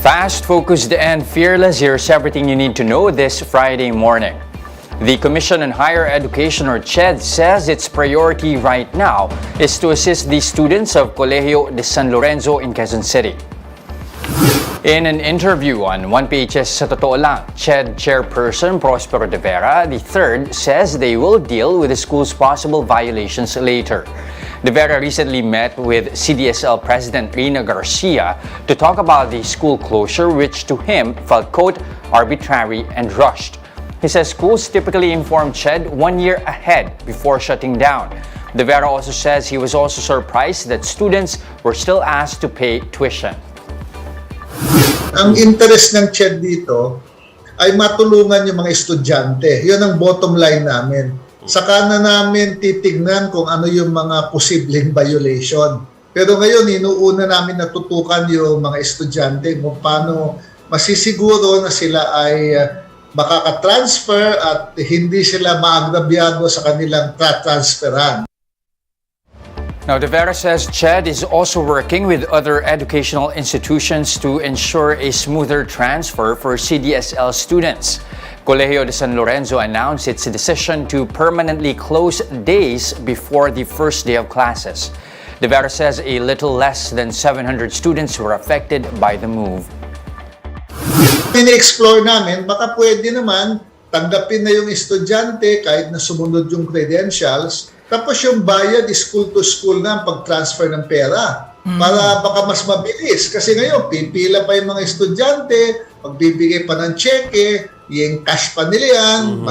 Fast, focused, and fearless, here's everything you need to know this Friday morning. The Commission on Higher Education, or CHED, says its priority right now is to assist the students of Colegio de San Lorenzo in Quezon City. In an interview on 1PH's Sa Totoo Lang, CHED Chairperson Prospero de Vera III says they will deal with the school's possible violations later. De Vera recently met with CDSL President Rina Garcia to talk about the school closure, which to him felt, quote, arbitrary and rushed. He says schools typically inform CHED 1 year ahead before shutting down. De Vera also says he was also surprised that students were still asked to pay tuition. Ang interest ng CHED dito ay matulungan yung mga estudyante. Yun ang bottom line namin. Saka na namin titignan kung ano yung mga posibleng violation. Pero ngayon, inuuna namin natutukan yung mga estudyante kung paano masisiguro na sila ay makaka-transfer at hindi sila maagrabyado sa kanilang transferan. Now, De Vera says CHED is also working with other educational institutions to ensure a smoother transfer for CDSL students. Colegio de San Lorenzo announced its decision to permanently close days before the first day of classes. De Vera says a little less than 700 students were affected by the move. Ini-explore namin, baka pwede naman tanggapin na yung estudyante kahit na sumunod yung credentials. Tapos yung bayad school to school na ang pag-transfer ng pera. Para baka mas mabilis. Kasi ngayon, pipila pa yung mga estudyante, magbibigay pa ng cheque, yung cash pa nila yan.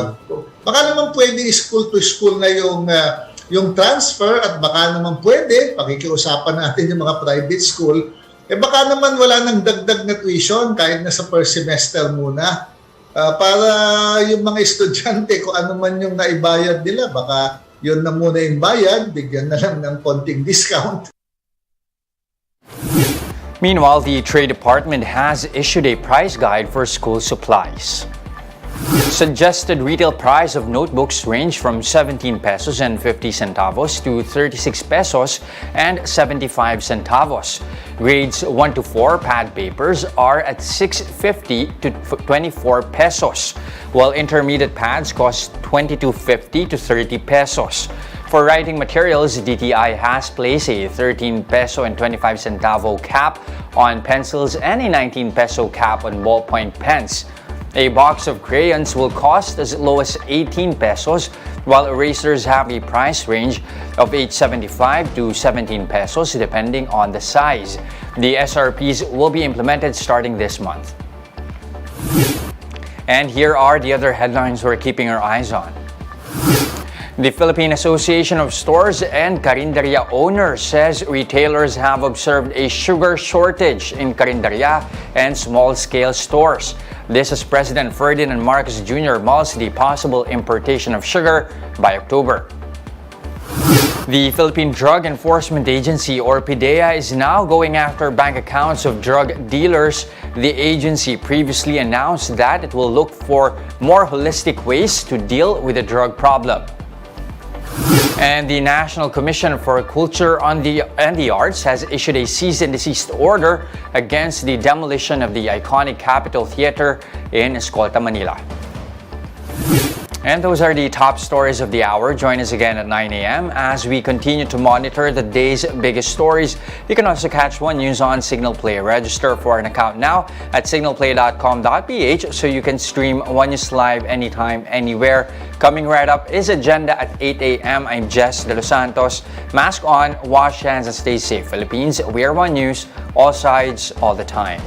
Baka naman pwede school to school na yung transfer at baka naman pwede, pakikiusapan natin yung mga private school, baka naman wala nang dagdag na tuition kahit na sa first semester muna. Para yung mga estudyante, kung ano man yung naibayad nila, baka yun na muna yung bayad, bigyan na lang ng konting discount. Meanwhile, the Trade Department has issued a price guide for school supplies. Suggested retail price of notebooks range from 17 pesos and 50 centavos to 36 pesos and 75 centavos. Grades 1 to 4 pad papers are at 6.50 to 24 pesos, while intermediate pads cost 22.50 to 30 pesos. For writing materials, DTI has placed a 13 peso and 25 centavo cap on pencils and a 19 peso cap on ballpoint pens. A box of crayons will cost as low as 18 pesos, while erasers have a price range of 8.75 to 17 pesos depending on the size. The SRPs will be implemented starting this month. And here are the other headlines we're keeping our eyes on. The Philippine Association of Stores and Carinderia Owners says retailers have observed a sugar shortage in carinderia and small-scale stores. This as President Ferdinand Marcos Jr. mulls the possible importation of sugar by October. The Philippine Drug Enforcement Agency, or PDEA, is now going after bank accounts of drug dealers. The agency previously announced that it will look for more holistic ways to deal with the drug problem. And the National Commission for Culture and the Arts has issued a cease and desist order against the demolition of the iconic Capitol Theater in Escolta, Manila. And those are the top stories of the hour. Join us again at 9 a.m. as we continue to monitor the day's biggest stories. You can also catch One News on Signal Play. Register for an account now at signalplay.com.ph so you can stream One News live anytime, anywhere. Coming right up is Agenda at 8 a.m. I'm Jess De Los Santos. Mask on, wash hands, and stay safe. Philippines, we are One News, all sides, all the time.